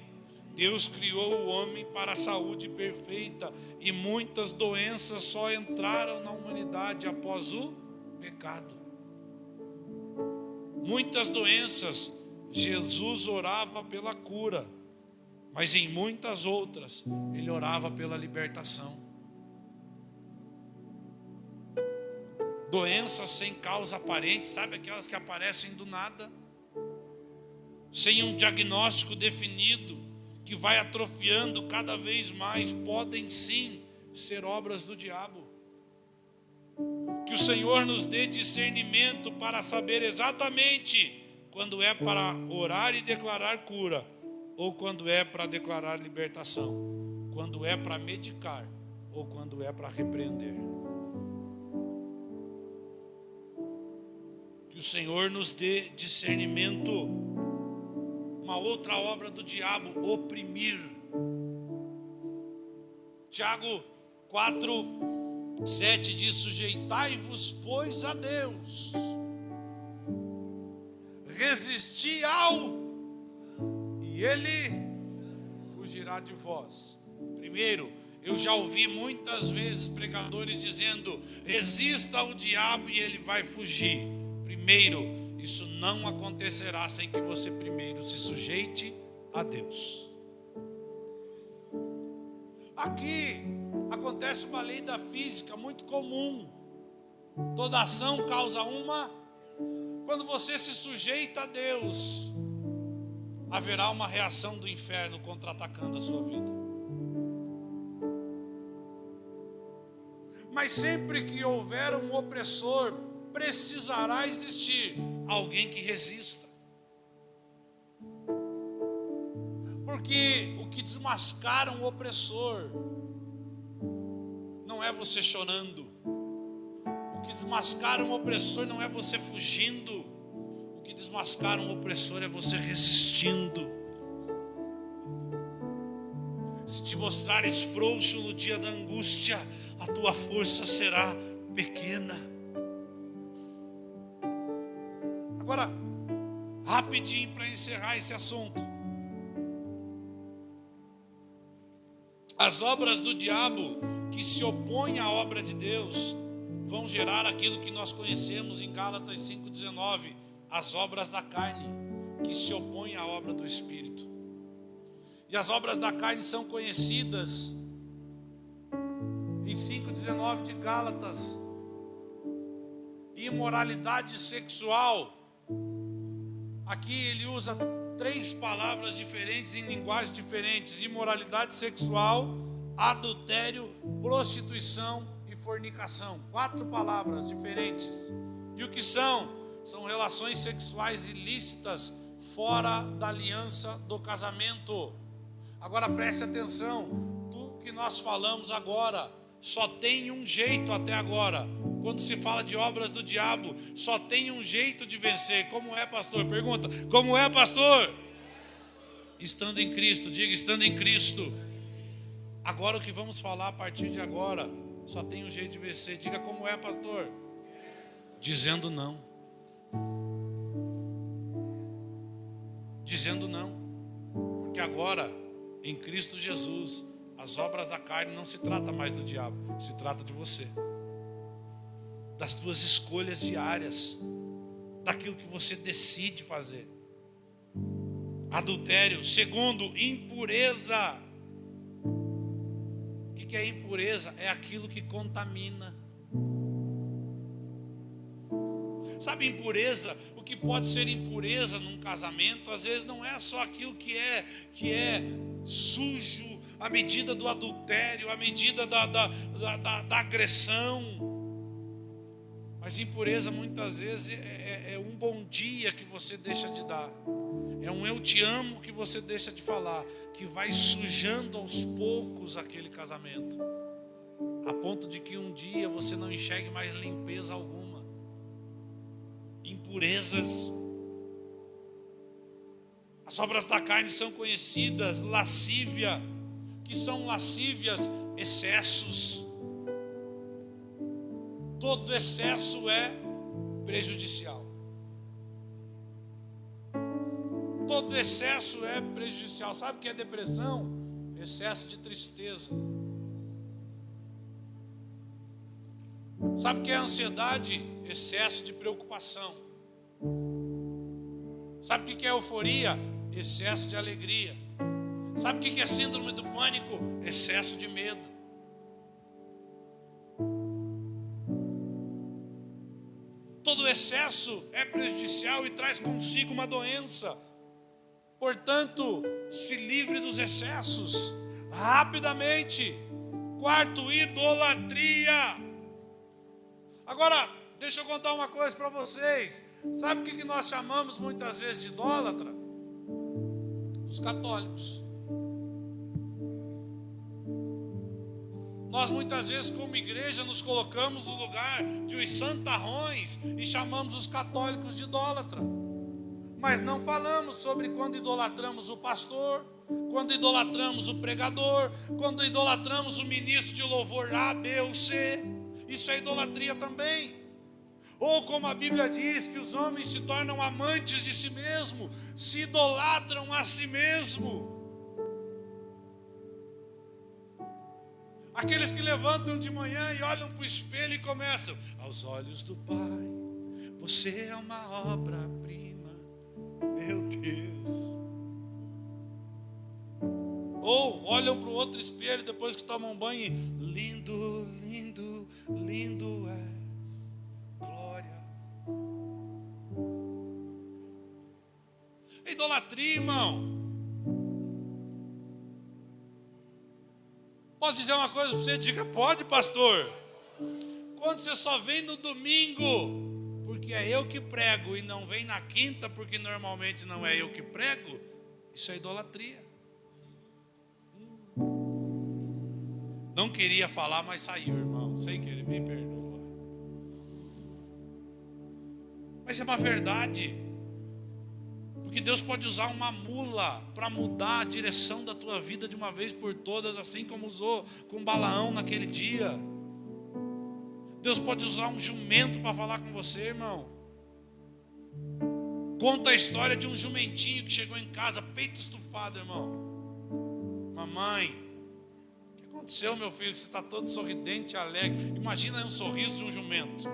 Deus criou o homem para a saúde perfeita e muitas doenças só entraram na humanidade após o pecado. Muitas doenças, Jesus orava pela cura, mas em muitas outras, Ele orava pela libertação. Doenças sem causa aparente, sabe aquelas que aparecem do nada? Sem um diagnóstico definido, que vai atrofiando cada vez mais, podem sim ser obras do diabo. Que o Senhor nos dê discernimento para saber exatamente quando é para orar e declarar cura, ou quando é para declarar libertação, quando é para medicar, ou quando é para repreender. Que o Senhor nos dê discernimento. Uma outra obra do diabo, oprimir. Tiago 4:7 diz: sujeitai-vos, pois, a Deus, resisti ao, e Ele fugirá de vós. Primeiro, eu já ouvi muitas vezes pregadores dizendo: resista ao diabo e ele vai fugir. Primeiro, isso não acontecerá sem que você primeiro se sujeite a Deus. Aqui acontece uma lei da física muito comum. Toda ação causa uma. Quando você se sujeita a Deus, haverá uma reação do inferno contra-atacando a sua vida. Mas sempre que houver um opressor, precisará existir alguém que resista. Porque o que desmascara um opressor não é você chorando. O que desmascara um opressor não é você fugindo. O que desmascara um opressor é você resistindo. Se te mostrares frouxo no dia da angústia, a tua força será pequena. Agora, rapidinho para encerrar esse assunto. As obras do diabo que se opõem à obra de Deus vão gerar aquilo que nós conhecemos em Gálatas 5:19, as obras da carne que se opõem à obra do Espírito. E as obras da carne são conhecidas em 5:19 de Gálatas: imoralidade sexual. Aqui ele usa 3 palavras diferentes em linguagens diferentes: imoralidade sexual, adultério, prostituição e fornicação. 4 palavras diferentes. E o que são? São relações sexuais ilícitas fora da aliança do casamento. Agora preste atenção, tudo que nós falamos agora só tem um jeito até agora. Quando se fala de obras do diabo, só tem um jeito de vencer. Como é, pastor? Pergunta, como é, pastor? Estando em Cristo, diga, estando em Cristo. Agora o que vamos falar a partir de agora, só tem um jeito de vencer. Diga, como é, pastor? Dizendo não. Dizendo não. Porque agora, em Cristo Jesus, as obras da carne não se trata mais do diabo, se trata de você. das tuas escolhas diárias, daquilo que você decide fazer. Adultério. Segundo, impureza. O que é impureza? É aquilo que contamina. Sabe, impureza, o que pode ser impureza num casamento, às vezes não é só aquilo que é sujo, a medida do adultério, a medida da agressão. Mas impureza muitas vezes é um bom dia que você deixa de dar. É um eu te amo que você deixa de falar, que vai sujando aos poucos aquele casamento, a ponto de que um dia você não enxergue mais limpeza alguma. Impurezas. As obras da carne são conhecidas. Lascívia, que são lascívias, excessos. Todo excesso é prejudicial. Todo excesso é prejudicial. Sabe o que é depressão? Excesso de tristeza. Sabe o que é ansiedade? Excesso de preocupação. Sabe o que é euforia? Excesso de alegria. Sabe o que é síndrome do pânico? Excesso de medo. Todo excesso é prejudicial e traz consigo uma doença. Portanto, se livre dos excessos rapidamente. Quarto, idolatria. Agora, deixa eu contar uma coisa para vocês. Sabe o que nós chamamos muitas vezes de idólatra? Os católicos. Nós muitas vezes, como igreja, nos colocamos no lugar de os santarrões e chamamos os católicos de idólatra. Mas não falamos sobre quando idolatramos o pastor, quando idolatramos o pregador, quando idolatramos o ministro de louvor A, B ou C. Isso é idolatria também. Ou como a Bíblia diz, que os homens se tornam amantes de si mesmo, se idolatram a si mesmo. Aqueles que levantam de manhã e olham para o espelho e começam: aos olhos do Pai, você é uma obra-prima, meu Deus. Ou olham para o outro espelho depois que tomam banho e: lindo, lindo, lindo és, glória. É idolatria, irmão. Posso dizer uma coisa para você? Diga: pode, pastor. Quando você só vem no domingo porque é eu que prego e não vem na quinta porque normalmente não é eu que prego, isso é idolatria. Não queria falar, mas saiu, irmão. Sem querer, me perdoa. Mas é uma verdade. Porque Deus pode usar uma mula para mudar a direção da tua vida de uma vez por todas, assim como usou com Balaão naquele dia. Deus pode usar um jumento para falar com você, irmão. Conta a história de um jumentinho que chegou em casa, peito estufado, irmão. Mamãe, o que aconteceu, meu filho, que você está todo sorridente, alegre? Imagina aí um sorriso de um jumento.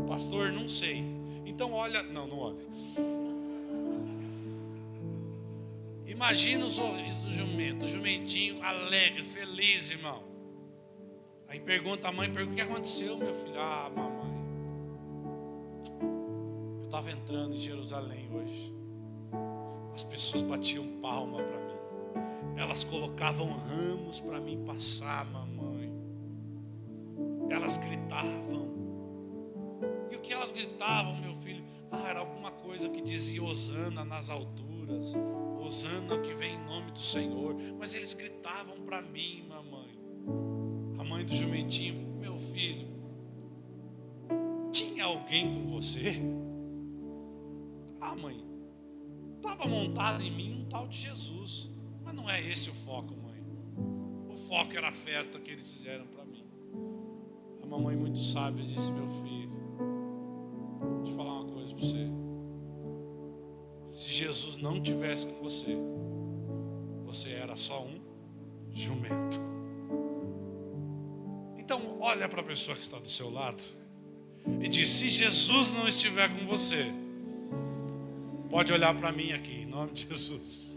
Pastor, não sei. Então olha, não olha. Imagina o sorriso do jumento, o jumentinho alegre, feliz, irmão. Aí pergunta a mãe, o que aconteceu, meu filho? Ah, mamãe, eu estava entrando em Jerusalém hoje. As pessoas batiam palma para mim. Elas colocavam ramos para mim passar, mamãe. Elas gritavam. E o que elas gritavam, meu filho? Era alguma coisa que dizia Hosana nas alturas. Hosana que vem em nome do Senhor. Mas eles gritavam para mim, mamãe. A mãe do jumentinho: meu filho, tinha alguém com você? Mãe, estava montado em mim um tal de Jesus. Mas não é esse o foco, mãe. O foco era a festa que eles fizeram para mim. A mamãe muito sábia disse: meu filho, deixa eu falar uma coisa para você. Se Jesus não tivesse com você, você era só um jumento. Então, Olha para a pessoa que está do seu lado e diz: se Jesus não estiver com você, pode olhar para mim aqui, em nome de Jesus.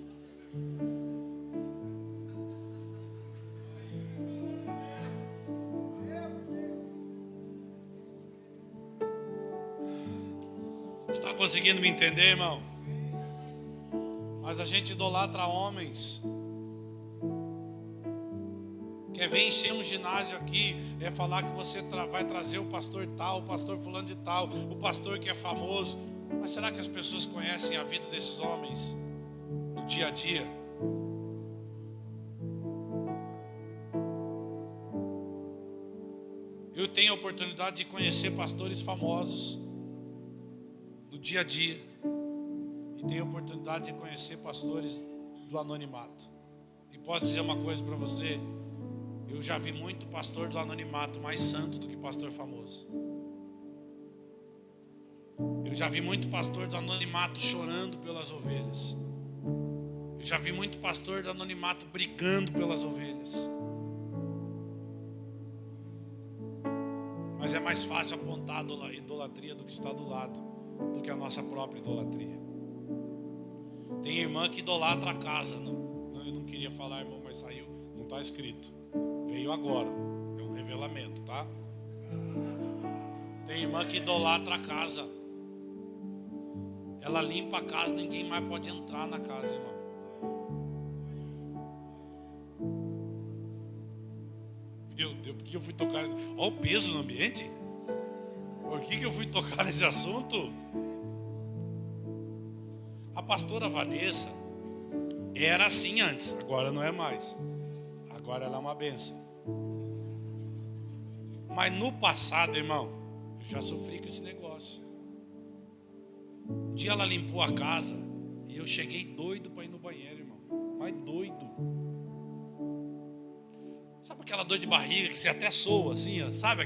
Está conseguindo me entender, irmão? Mas a gente idolatra homens. Quer vir encher um ginásio aqui, é falar que você vai trazer o pastor tal, o pastor fulano de tal, o pastor que é famoso. Mas será que as pessoas conhecem a vida desses homens no dia a dia? Eu tenho a oportunidade de conhecer pastores famosos no dia a dia, e tenho a oportunidade de conhecer pastores do anonimato. E posso dizer uma coisa para você: eu já vi muito pastor do anonimato mais santo do que pastor famoso. Eu já vi muito pastor do anonimato chorando pelas ovelhas. Eu já vi muito pastor do anonimato brigando pelas ovelhas. Mas é mais fácil apontar a idolatria do que está do lado, do que a nossa própria idolatria. Tem irmã que idolatra a casa. Eu não queria falar, irmão, mas saiu. Não está escrito. Veio agora. É um revelamento, tá? Tem irmã que idolatra a casa. Ela limpa a casa, ninguém mais pode entrar na casa, irmão. Meu Deus, por que eu fui tocar? Olha o peso no ambiente. Por que eu fui tocar nesse assunto? A pastora Vanessa era assim antes, agora não é mais. Agora ela é uma bênção. Mas no passado, irmão, eu já sofri com esse negócio. Um dia ela limpou a casa e eu cheguei doido para ir no banheiro, irmão. Mas doido. Sabe aquela dor de barriga que você até soa assim, ó? Sabe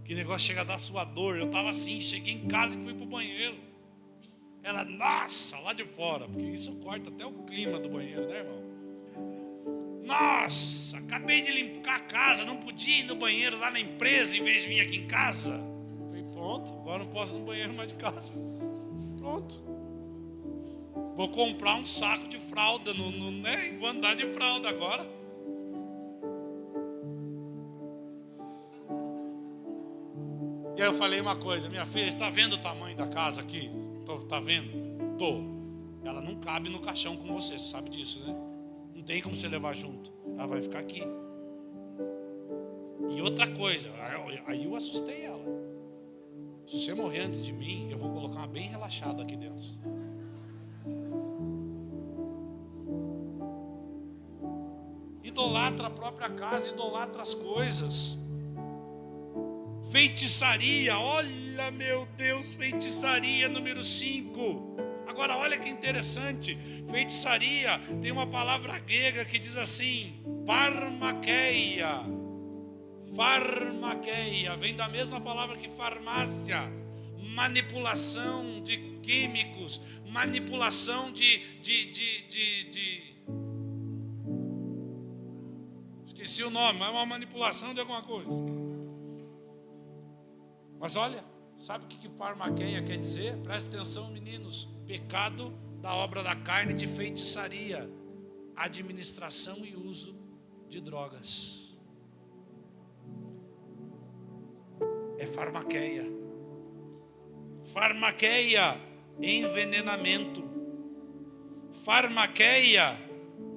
que negócio chega a dar sua dor? Eu estava assim, cheguei em casa e fui para o banheiro. Ela, nossa, lá de fora, porque isso corta até o clima do banheiro, né, irmão? Nossa, acabei de limpar a casa, não podia ir no banheiro lá na empresa em vez de vir aqui em casa. Falei, pronto, agora não posso ir no banheiro mais de casa. Pronto. Vou comprar um saco de fralda, né? Vou andar de fralda agora. E aí eu falei uma coisa: minha filha, está vendo o tamanho da casa aqui? Está vendo? Tô. Ela não cabe no caixão com você sabe disso, né? Não tem como você levar junto. Ela vai ficar aqui. E outra coisa, aí eu assustei ela. Se você morrer antes de mim, eu vou colocar uma bem relaxada aqui dentro. Idolatra a própria casa, idolatra as coisas. Feitiçaria, olha, meu Deus, feitiçaria número 5. Agora olha que interessante. Feitiçaria tem uma palavra grega que diz assim: farmakeia. Farmakeia vem da mesma palavra que farmácia. Manipulação de químicos, manipulação de esqueci o nome, mas é uma manipulação de alguma coisa. Mas olha, sabe o que farmakeia quer dizer? Presta atenção, meninos. Pecado da obra da carne de feitiçaria, administração e uso de drogas. É farmakeia. Farmakeia, envenenamento. Farmakeia,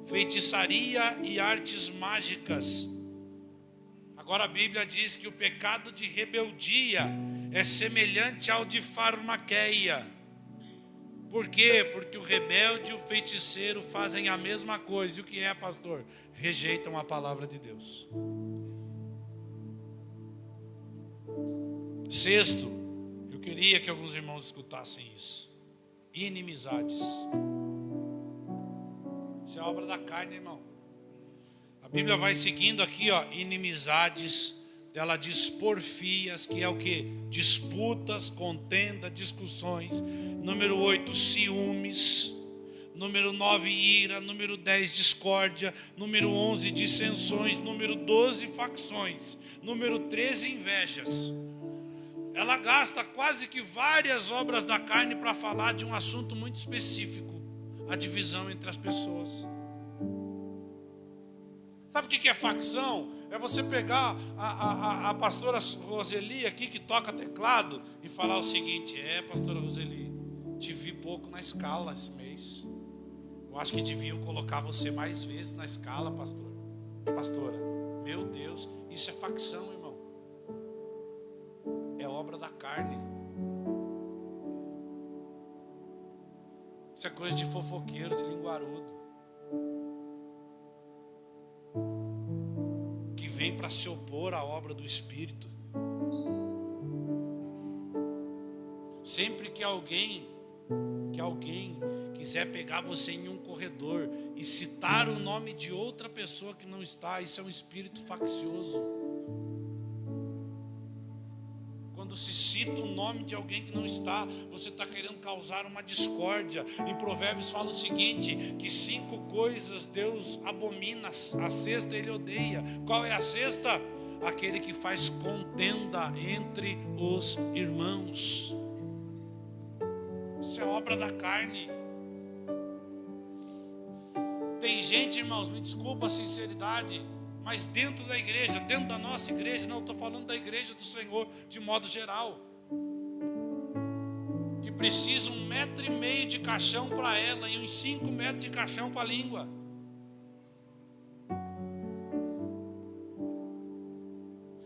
feitiçaria e artes mágicas. Agora a Bíblia diz que o pecado de rebeldia é semelhante ao de farmakeia. Por quê? Porque o rebelde e o feiticeiro fazem a mesma coisa. E o que é, pastor? Rejeitam a palavra de Deus. Sexto, eu queria que alguns irmãos escutassem isso. Inimizades. Isso é obra da carne, irmão. A Bíblia vai seguindo aqui, ó, inimizades. Ela diz porfias, que é o que? Disputas, contenda, discussões. Número 8, ciúmes. Número 9, ira. Número 10, discórdia. Número 11, dissensões. Número 12, facções. Número 13, invejas. Ela gasta quase que várias obras da carne para falar de um assunto muito específico: a divisão entre as pessoas. Sabe o que é facção? É você pegar a pastora Roseli aqui, que toca teclado, e falar o seguinte: pastora Roseli, te vi pouco na escala esse mês. Eu acho que deviam colocar você mais vezes na escala, pastora. Meu Deus, isso é facção, irmão. É obra da carne. Isso é coisa de fofoqueiro, de linguarudo, que vem para se opor à obra do Espírito. Sempre que alguém quiser pegar você em um corredor e citar o nome de outra pessoa que não está, isso é um espírito faccioso. Quando se cita o nome de alguém que não está, você está querendo causar uma discórdia. Em Provérbios fala o seguinte: que 5 coisas Deus abomina, a sexta Ele odeia. Qual é a sexta? Aquele que faz contenda entre os irmãos. Isso é obra da carne. Tem gente, irmãos, me desculpa a sinceridade, mas dentro da igreja, dentro da nossa igreja, não estou falando da igreja do Senhor de modo geral, que precisa 1,5 metro de caixão para ela e uns 5 metros de caixão para a língua.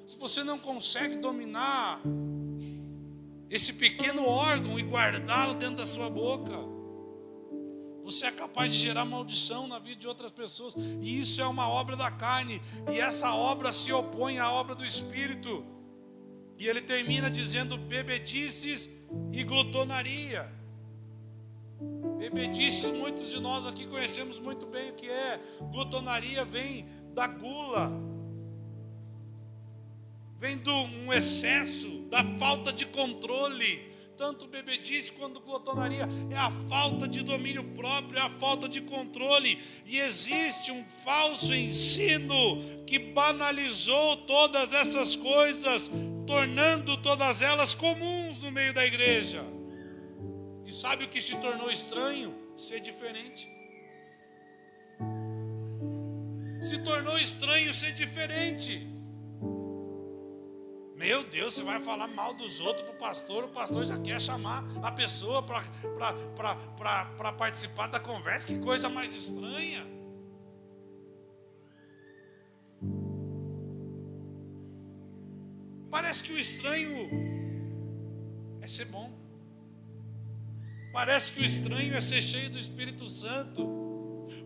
Se você não consegue dominar esse pequeno órgão e guardá-lo dentro da sua boca, você é capaz de gerar maldição na vida de outras pessoas. E isso é uma obra da carne. E essa obra se opõe à obra do Espírito. E ele termina dizendo: bebedices e glutonaria. Bebedices, muitos de nós aqui conhecemos muito bem o que é. Glutonaria vem da gula. Vem de um excesso, da falta de controle. Tanto bebedice quanto glutonaria é a falta de domínio próprio, é a falta de controle. E existe um falso ensino que banalizou todas essas coisas, tornando todas elas comuns no meio da igreja. E sabe o que se tornou estranho? Ser diferente. Se tornou estranho ser diferente. Meu Deus, você vai falar mal dos outros para o pastor já quer chamar a pessoa para participar da conversa. Que coisa mais estranha. Parece que o estranho é ser bom. Parece que o estranho é ser cheio do Espírito Santo.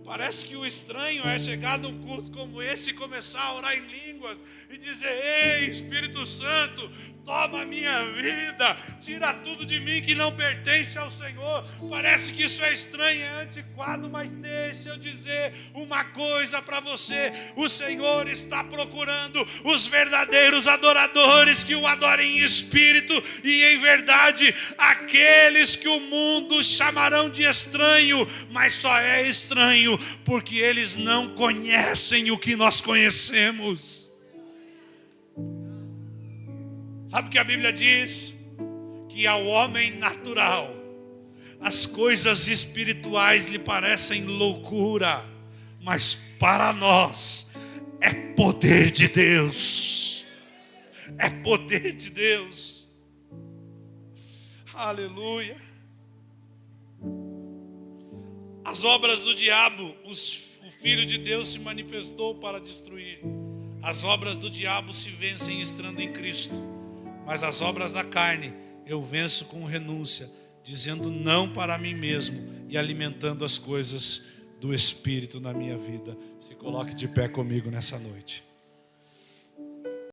Parece que o estranho é chegar num culto como esse e começar a orar em línguas e dizer: ei, Espírito Santo, toma a minha vida, tira tudo de mim que não pertence ao Senhor. Parece que isso é estranho, é antiquado, mas deixa eu dizer uma coisa para você: o Senhor está procurando os verdadeiros adoradores que o adorem em espírito e em verdade, aqueles que o mundo chamarão de estranho, mas só é estranho porque eles não conhecem o que nós conhecemos. Sabe o que a Bíblia diz? Que ao homem natural as coisas espirituais lhe parecem loucura, mas para nós é poder de Deus. É poder de Deus. Aleluia. As obras do diabo, o Filho de Deus se manifestou para destruir. As obras do diabo se vencem estando em Cristo, mas as obras da carne eu venço com renúncia, dizendo não para mim mesmo e alimentando as coisas do Espírito na minha vida. Se coloque de pé comigo nessa noite.